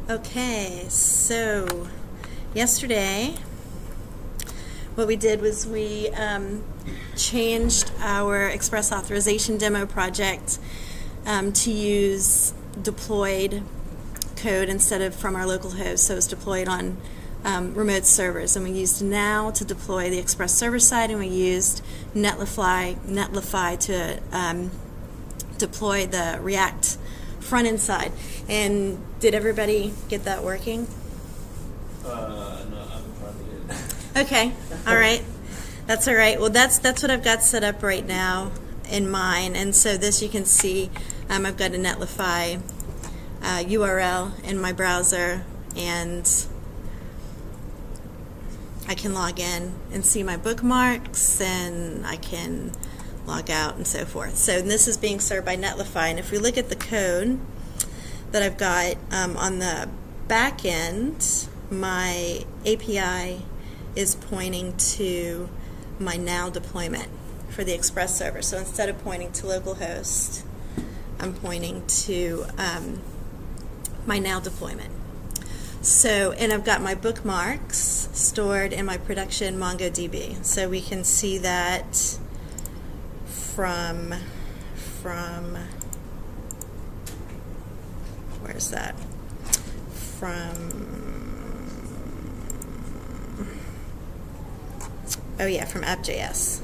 Okay, so yesterday what we did was we changed our Express Authorization demo project to use deployed code instead of from our local host, so it's deployed on remote servers. And we used Now to deploy the Express server side, and we used Netlify to deploy the React front-end side. And did everybody get that working? No, I'm trying to get it. Okay, all right. That's all right. Well, that's what I've got set up right now in mine. And so this you can see, I've got a Netlify URL in my browser, and I can log in and see my bookmarks, and I can log out and so forth. So this is being served by Netlify, and if we look at the code that I've got on the back end, my API is pointing to my Now deployment for the Express server. So instead of pointing to localhost, I'm pointing to my Now deployment. So, and I've got my bookmarks stored in my production MongoDB. So we can see that from where's that? From app.js.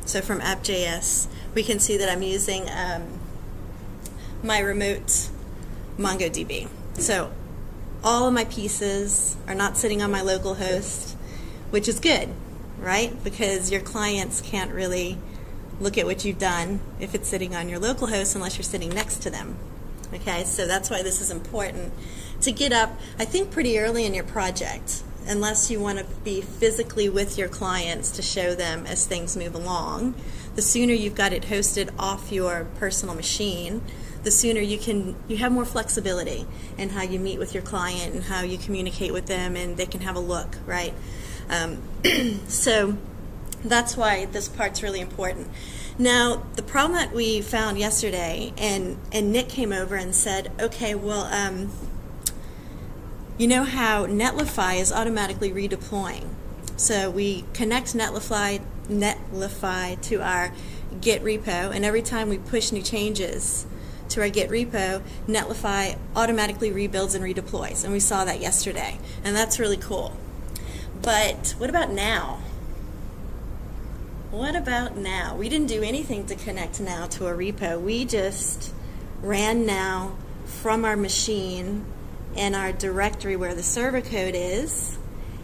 So from app.js, we can see that I'm using my remote MongoDB. So all of my pieces are not sitting on my local host, which is good, right? Because your clients can't really look at what you've done if it's sitting on your local host unless you're sitting next to them. Okay, so that's why this is important to get up, I think, pretty early in your project, unless you want to be physically with your clients to show them as things move along. The sooner you've got it hosted off your personal machine, the sooner you have more flexibility in how you meet with your client and how you communicate with them, and they can have a look, right? So that's why this part's really important. Now, the problem that we found yesterday, and Nick came over and said, okay, well, you know how Netlify is automatically redeploying. So we connect Netlify to our Git repo, and every time we push new changes to our Git repo, Netlify automatically rebuilds and redeploys. And we saw that yesterday, and that's really cool. But what about now? What about now? We didn't do anything to connect Now to a repo. We just ran Now from our machine in our directory where the server code is,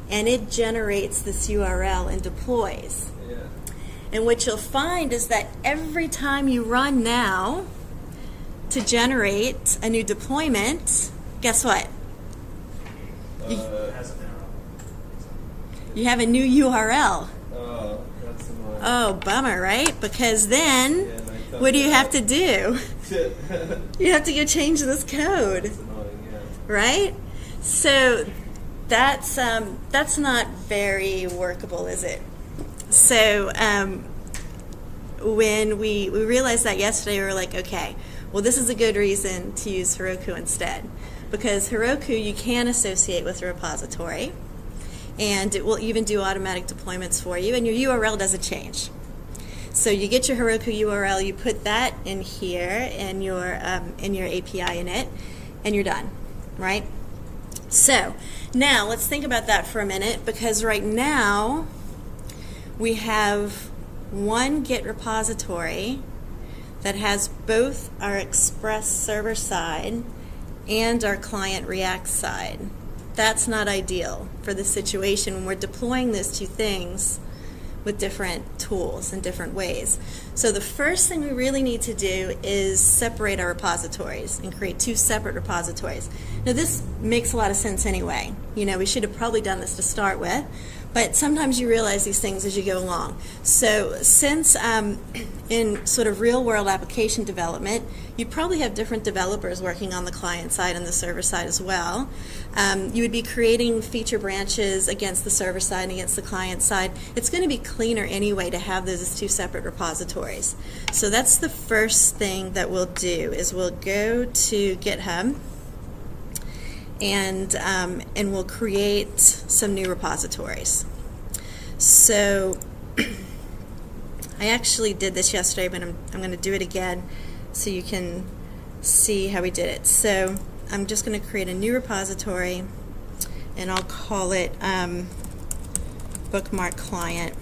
and it generates this URL and deploys. Yeah. And what you'll find is that every time you run Now to generate a new deployment, guess what? It has an arrow. You have a new URL. Oh, that's annoying. Oh, bummer, right? Because then, what do you have to do? You have to go change this code. That's annoying, yeah. Right? So that's not very workable, is it? So when we realized that yesterday, we were like, okay, well, this is a good reason to use Heroku instead, because Heroku you can associate with a repository, and it will even do automatic deployments for you, and your URL doesn't change. So you get your Heroku URL, you put that in here, and your API in it, and you're done, right? So now let's think about that for a minute, because right now we have one Git repository that has both our Express server side and our client React side. That's not ideal for the situation when we're deploying those two things with different tools in different ways. So the first thing we really need to do is separate our repositories and create two separate repositories. Now this makes a lot of sense anyway. You know, we should have probably done this to start with, but sometimes you realize these things as you go along. So since in sort of real world application development, you probably have different developers working on the client side and the server side as well. You would be creating feature branches against the server side and against the client side. It's going to be cleaner anyway to have those as two separate repositories. So that's the first thing that we'll do, is we'll go to GitHub and we'll create some new repositories. So I actually did this yesterday, but I'm going to do it again so you can see how we did it. So I'm just going to create a new repository, and I'll call it bookmark client.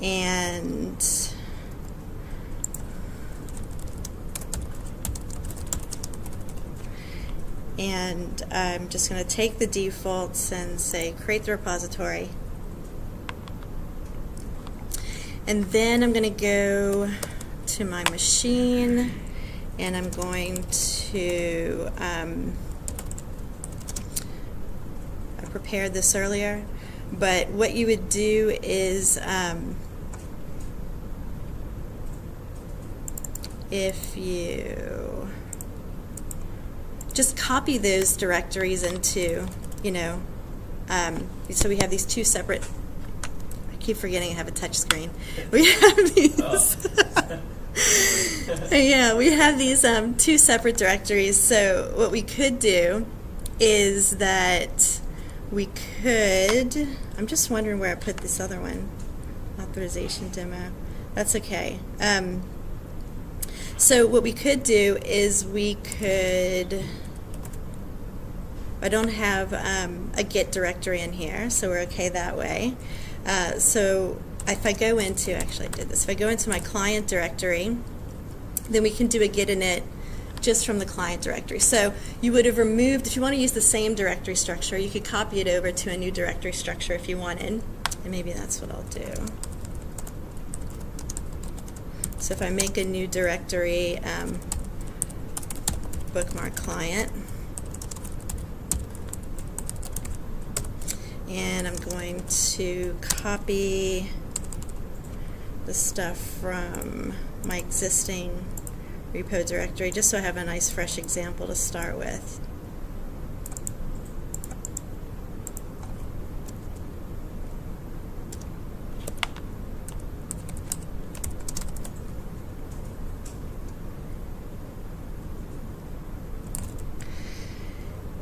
And I'm just going to take the defaults and say create the repository. And then I'm going to go to my machine, and I'm going to, I prepared this earlier, but what you would do is if you just copy those directories into, so we have these two separate, I keep forgetting I have a touch screen. We have these, yeah, we have these two separate directories. So what we could do is that we could, I'm just wondering where I put this other one, authorization demo. That's okay. So what we could do is we could, I don't have a Git directory in here, so we're okay that way. So if I go into, actually I did this, if I go into my client directory, then we can do a git init just from the client directory. So you would have removed, if you want to use the same directory structure, you could copy it over to a new directory structure if you wanted, and maybe that's what I'll do. So if I make a new directory, bookmark client, and I'm going to copy the stuff from my existing repo directory just so I have a nice fresh example to start with.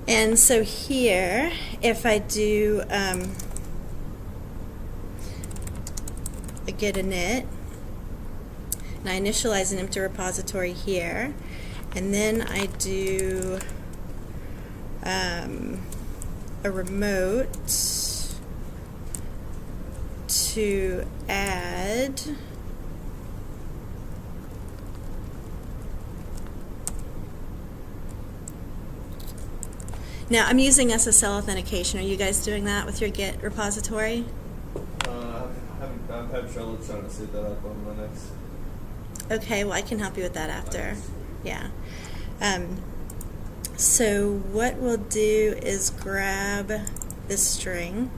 And so here, if I do a git init, and I initialize an empty repository here, and then I do a remote to add Now, I'm using SSL authentication. Are you guys doing that with your Git repository? I've had trouble trying to set that up on Linux. Okay, well, I can help you with that after. Yeah. So what we'll do is grab this string.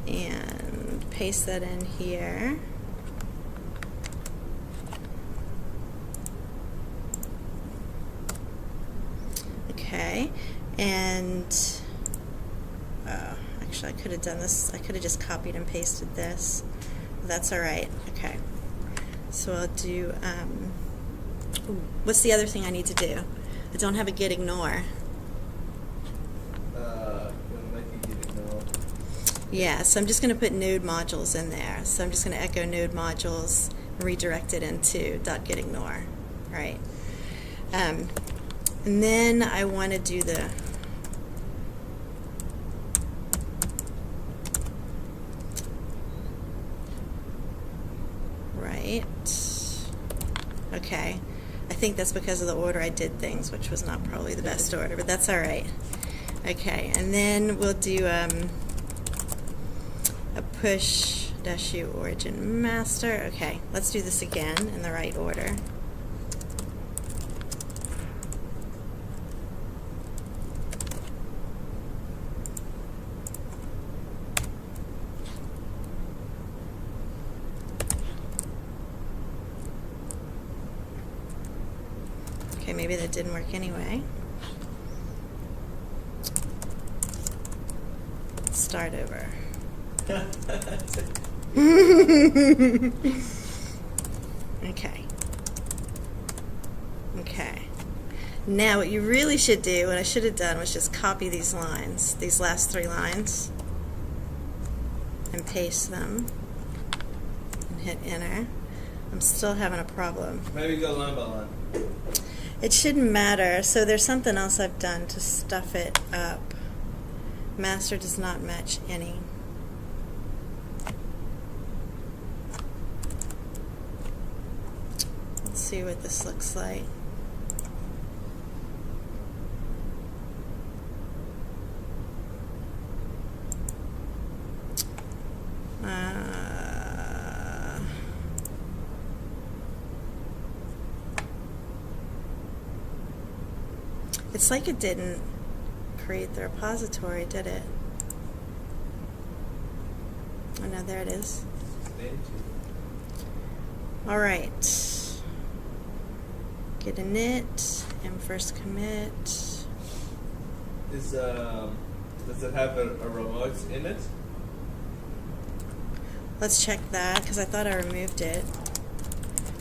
And paste that in here. Okay, and actually I could have done this, I could have just copied and pasted this. That's all right. Okay, so I'll do, what's the other thing I need to do? I don't have a git ignore. Make a git ignore. Yeah, so I'm just going to put node modules in there. So I'm just going to echo node modules and redirect it into .git ignore. Right. And then I want to do the right. Okay. I think that's because of the order I did things, which was not probably the best order, but that's all right. Okay, and then we'll do a push -u origin master. Okay, let's do this again in the right order. Okay, maybe that didn't work anyway. Start over. Okay. Okay. Now what you really should do, what I should have done, was just copy these lines, these last 3 lines, and paste them, and hit enter. I'm still having a problem. Maybe go line by line. It shouldn't matter. So there's something else I've done to stuff it up. Master does not match any. Let's see what this looks like. It's like it didn't create the repository, did it? Oh no, there it is. All right. Get a init and first commit. Does it have a remote in it? Let's check that because I thought I removed it.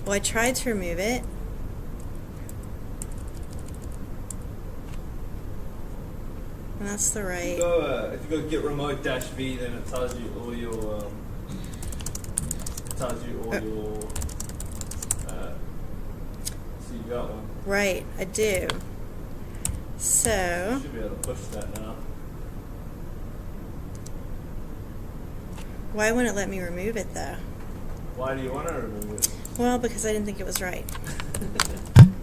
Well, I tried to remove it. And that's the right. If you go get remote -v, then it tells you all your so you got one. Right, I do. So You should be able to push that now. why wouldn't it let me remove it though? Why do you want to remove it? Well, because I didn't think it was right.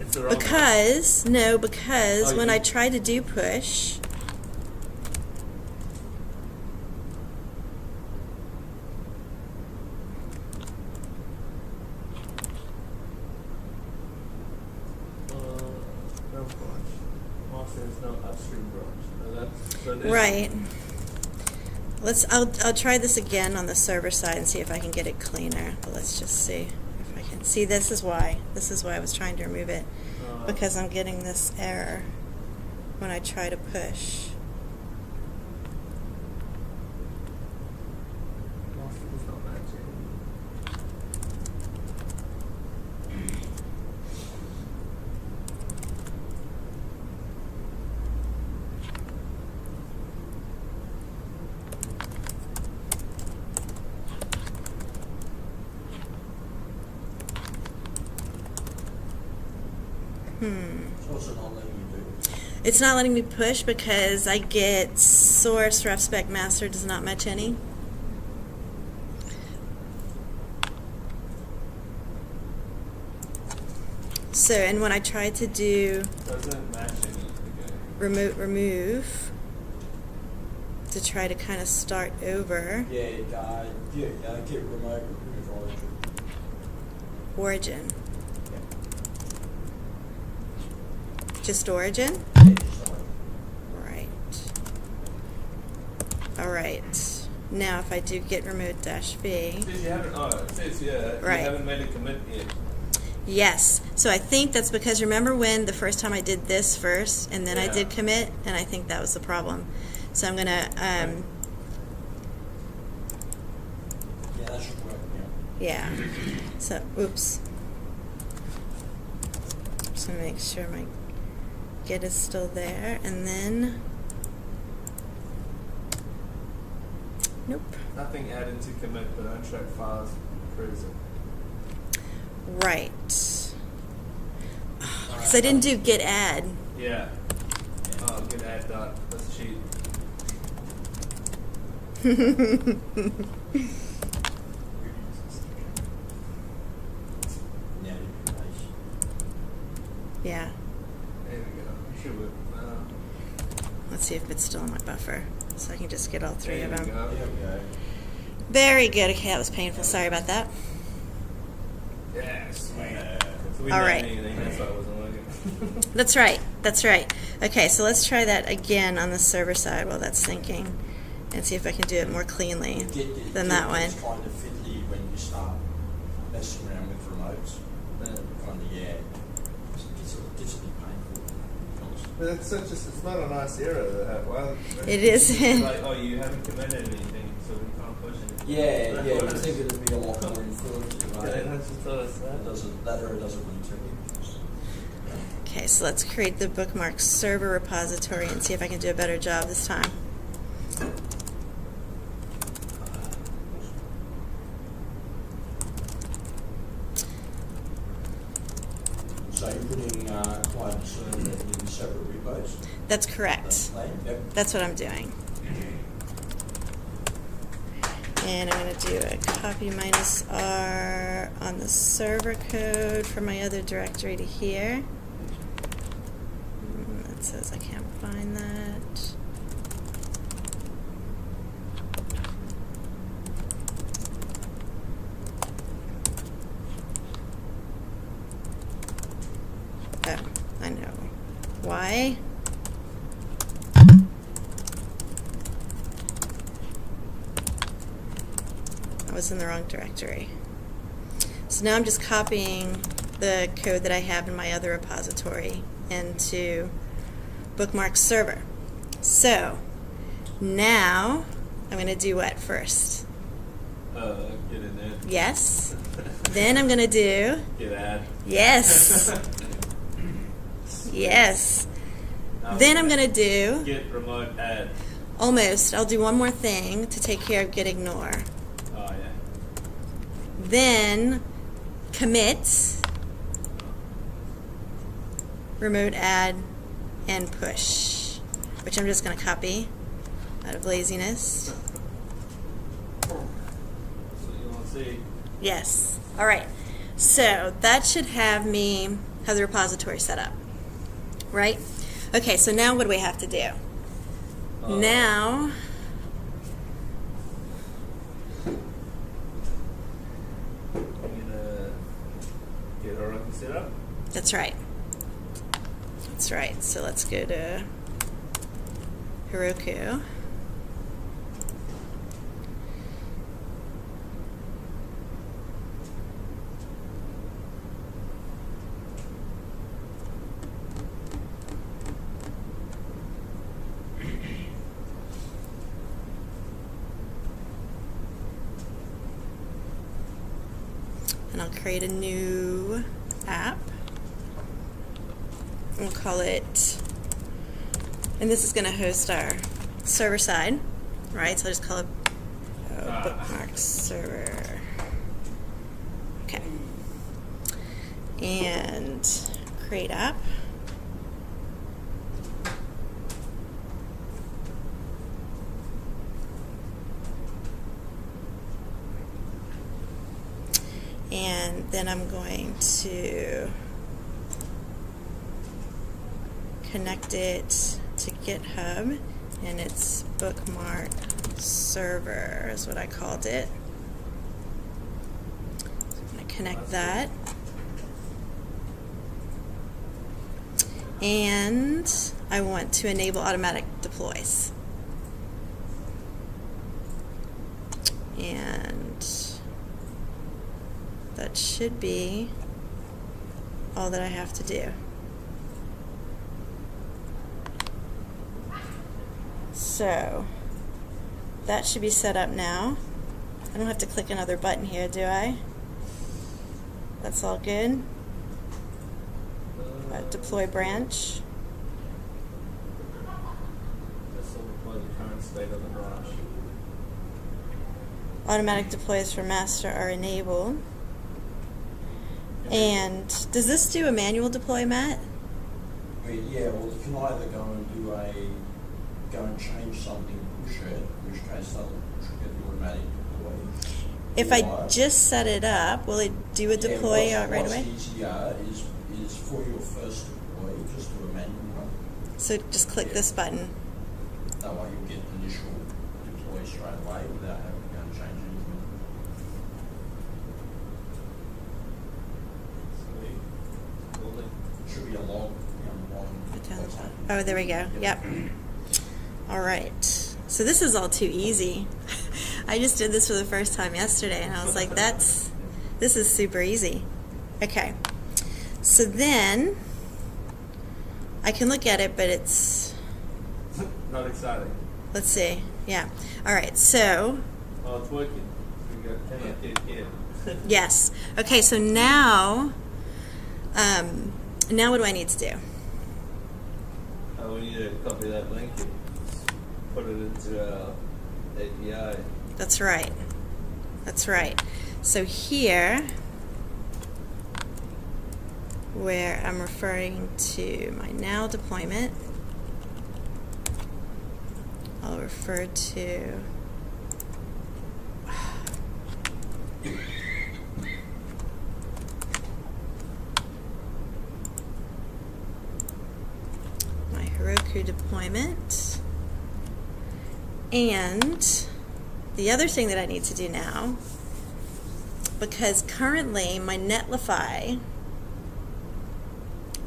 It's the wrong Because Oh, when you- I tried to do push, no branch. Also, there's no upstream branch. No, that's an issue. right. I'll try this again on the server side and see if I can get it cleaner. But let's just see if I can see. This is why I was trying to remove it, because I'm getting this error when I try to push. Master does not match it. It's also not letting you do it. It's not letting me push because I get source ref spec master does not match any. So, and when I tried to do Doesn't match any. Okay. remove to try to kind of start over Get remote remove origin. origin. Just origin? Yeah, sorry. Right. Alright. Now if I do get remote -v. It says you haven't. Oh, it says Right. You haven't made a commit yet. Yes. So I think that's because remember when the first time I did this first and then I Yeah. did commit, and I think that was the problem. So I'm gonna Yeah, that should work. Yeah. yeah. So oops. Just gonna make sure my get is still there, and then nope. Nothing added to commit, but untracked files present. Right. Because I didn't do git add. Yeah. Oh, get add dot. Let's cheat. Yeah. There we go. You should whip. Let's see if it's still in my buffer, so I can just get all 3 There of we them. go. There we go. Very good. Okay, that was painful. Sorry about that. Yeah, sweet. Yeah. So we All didn't right. do anything. That's why it wasn't working. That's right. That's right. Okay, so let's try that again on the server side while that's syncing, and see if I can do it more cleanly than that one. It's kind of fiddly when you start messing around with remotes. Kind of, yeah. It gets a bit painful. But it's such a, it's not a nice error to have. Well, It is. Like, oh, you haven't committed anything, so we can't pushing it. Yeah, I think it'd be a lot more informative. Yeah, that's just what I said. That area doesn't really trigger. Okay, so let's create the bookmark server repository and see if I can do a better job this time. So you're putting client server in separate repos? That's correct. Yep. That's what I'm doing. And I'm going to do a copy -R on the server code from my other directory to here. That says I can't find that. Oh, I know. Why? I was in the wrong directory. So now I'm just copying the code that I have in my other repository into bookmark server. So now I'm going to do what first? Get in there. Yes. Then I'm going to do Get add. yes. Yes. Then I'm going to do Get remote add. almost. I'll do one more thing to take care of get ignore. Oh yeah. Then commit, remote add, and push, which I'm just going to copy out of laziness. That's what you want to see. Yes. All right. So that should have me have the repository set up, right? Okay, so now what do we have to do? Now, I'm gonna get Heroku set up. that's right. That's right. So let's go to Heroku. And I'll create a new app. We'll call it, and this is going to host our server side, right? So I'll just call it bookmark server. Okay. And create app. And then I'm going to connect it to GitHub, and it's bookmark server is what I called it. So I'm going to connect that. And I want to enable automatic deploys. And that should be all that I have to do. So that should be set up now. I don't have to click another button here, do I? That's all good. Deploy branch. This will deploy the current state of the branch. Automatic deploys for master are enabled. And does this do a manual deploy, Matt? Yeah, well, you can either go and change something, push it, in which case that'll trigger the automatic deploy. If I just set it up, will it do a deploy right away? What's easier is for your first deploy, just do a manual one. So just click this button. That way you'll get the initial deploy straight away without having to go and change anything. Sweet. Cool. It should be a log down the bottom. Oh, there we go. Yep. All right. So this is all too easy. I just did this for the first time yesterday, and I was like, this is super easy. Okay. So then I can look at it, but it's Not exciting. let's see. Yeah. All right. So Oh, it's working. We got 10 here. Yes. Okay, so now what do I need to do? We need to copy that link and put it into our API. That's right. That's right. So here, where I'm referring to my now deployment, I'll refer to my Heroku deployment. And the other thing that I need to do now, because currently my Netlify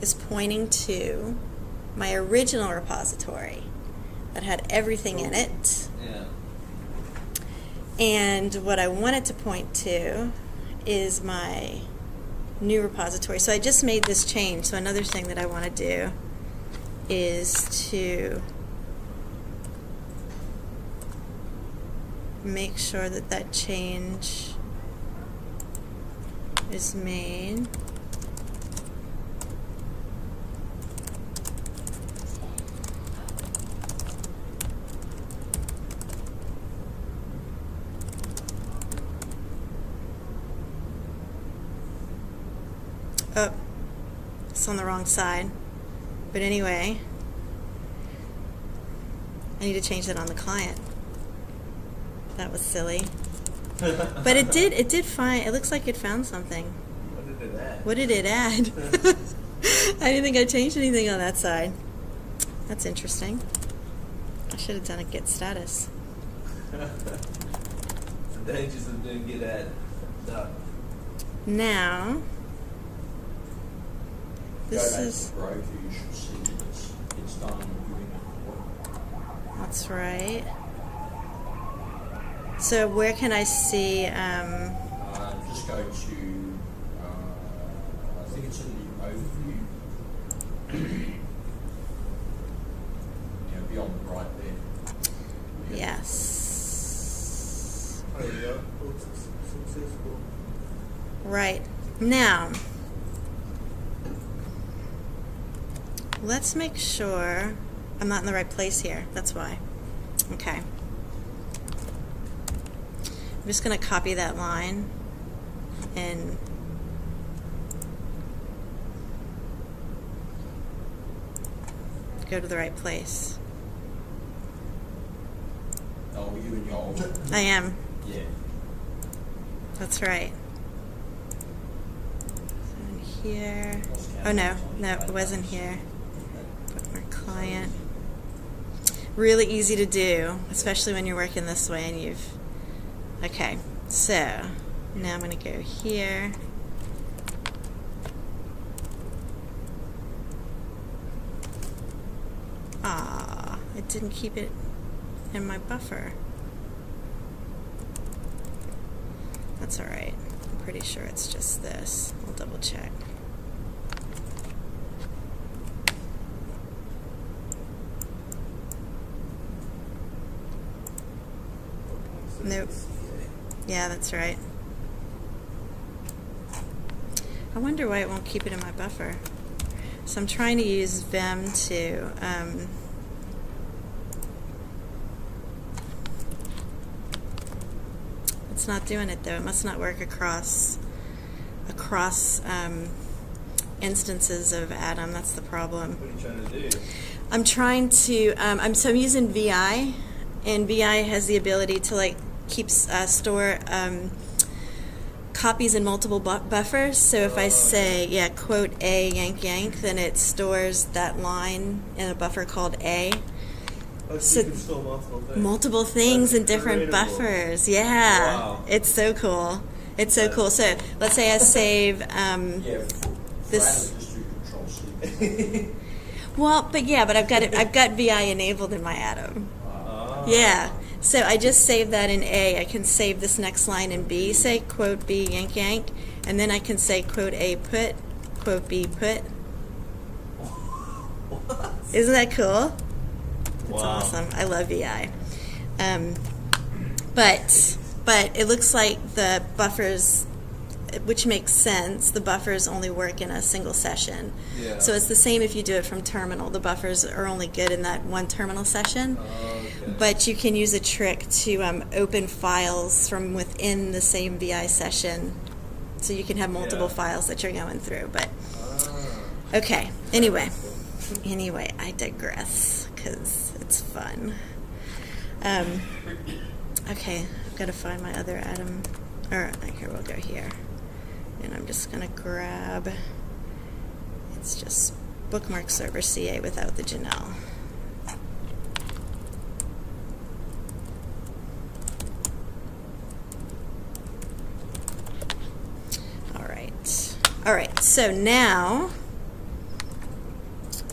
is pointing to my original repository that had everything in it. Yeah. And what I want it to point to is my new repository. So I just made this change. So another thing that I want to do is to make sure that that change is made. Oh, it's on the wrong side. But anyway, I need to change that on the client. That was silly. But it did find, it looks like it found something. What did it add? What did it add? I didn't think I changed anything on that side. That's interesting. I should have done a get status. The dangers of doing get add. Duck. Now, this Go back is, to Heroku, you should see it's done doing it. that's right. So where can I see, Just go to, I think it's in the overview. Yeah, be on the right there. yes. There you go. Looks successful. Right. Now, let's make sure I'm not in the right place here. That's why. Okay. I'm just going to copy that line and go to the right place. Oh, were you in your old? I am. Yeah. That's right. So in here. Oh no, it wasn't here. Bookmark client. Really easy to do, especially when you're working this way and you've. Okay, so now I'm going to go here. Ah, it didn't keep it in my buffer. That's all right. I'm pretty sure it's just this. I'll double check. Nope. Yeah, that's right. I wonder why it won't keep it in my buffer. So I'm trying to use Vim to it's not doing it though. It must not work across instances of Atom. That's the problem. What are you trying to do? I'm trying to I'm using VI, and VI has the ability to like store copies in multiple buffers. So if I say quote A yank yank, then it stores that line in a buffer called A. Oh, so you can store multiple things. Multiple things in different Incredible. buffers. Yeah, Wow. It's so cool. It's so cool. So let's say I save Yeah, this. just do Control-C. Well, but I've got VI enabled in my Atom. Yeah. So I just saved that in A. I can save this next line in B, say quote B yank yank, and then I can say quote A put, quote B put. What? Isn't that cool? It's Wow. awesome. I love VI. But but it looks like the buffers, which makes sense, the buffers only work in a single session. Yeah. So it's the same if you do it from terminal. The buffers are only good in that one terminal session. Okay. But you can use a trick to open files from within the same VI session. So you can have multiple files that you're going through. But okay, anyway, I digress because it's fun. Okay, I've got to find my other Atom. Or here, we'll go here. And I'm just going to grab, it's just bookmark server CA without the Janelle. All right, so now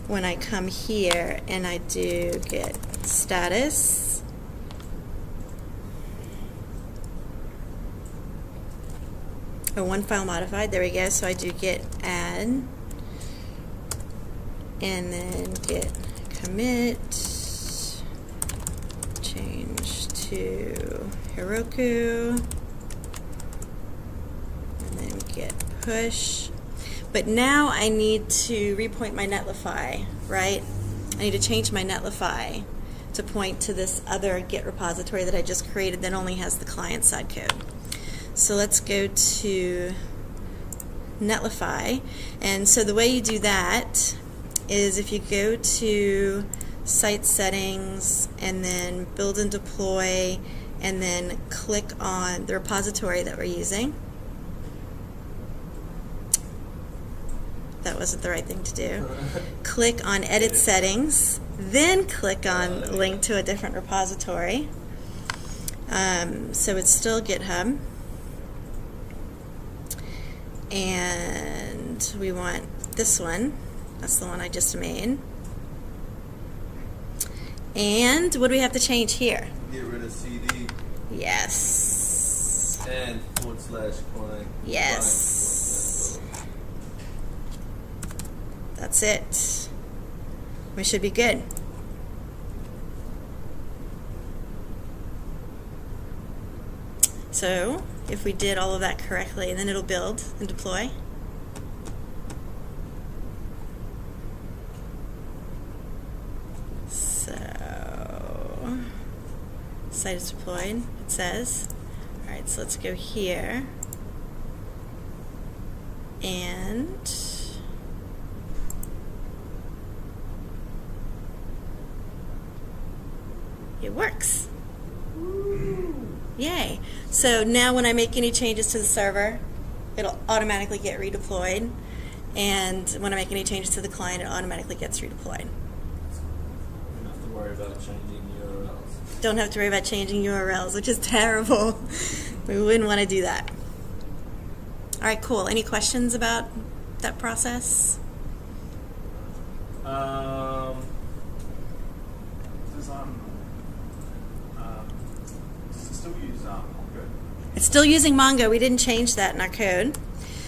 when I come here and I do get status, one file modified, there we go. So I do get add, and then get commit, change to Heroku, and then get push. But now I need to repoint my Netlify, right? I need to change my Netlify to point to this other Git repository that I just created that only has the client-side code. So let's go to Netlify. And so the way you do that is if you go to Site Settings and then Build and Deploy and then click on the repository that we're using. That wasn't the right thing to do. Click on Edit Settings, then click on Link to a different repository. So it's still GitHub. And we want this one. That's the one I just made. And what do we have to change here? Get rid of CD. Yes. And /client. Yes. That's it. We should be good. So if we did all of that correctly, and then it'll build and deploy. So site is deployed, it says. All right, so let's go here. And it works. Yay. So now when I make any changes to the server, it'll automatically get redeployed. And when I make any changes to the client, it automatically gets redeployed. Don't have to worry about changing URLs. Don't have to worry about changing URLs, which is terrible. We wouldn't want to do that. All right, cool. Any questions about that process? Does it still use Mongo? It's still using Mongo. We didn't change that in our code.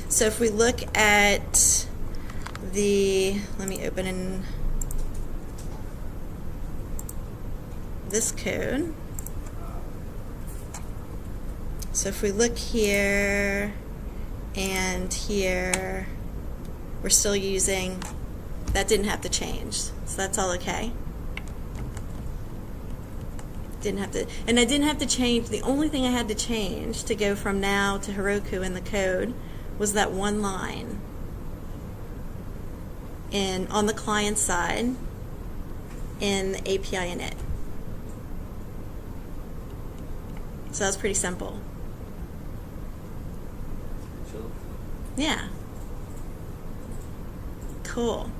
So if we look at the, let me open in this code. So if we look here and here, we're still using, that didn't have to change. So that's all okay. Didn't have to, and I didn't have to change, the only thing I had to change to go from now to Heroku in the code was that one line. And on the client side in the API init. So that was pretty simple. Chill. Yeah. Cool.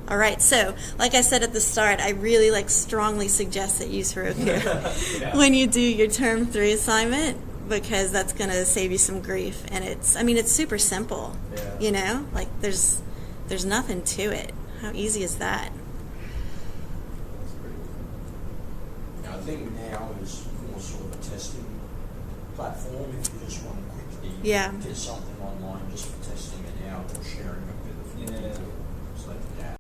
All right, so like I said at the start, I really strongly suggest that you use Heroku when you do your term 3 assignment, because that's going to save you some grief. And it's, I mean, it's super simple. Yeah. You know, like there's nothing to it. How easy is that? That's pretty good. I think now is more sort of a testing platform if you just want to quickly get something online just for testing it out or sharing it with a few people.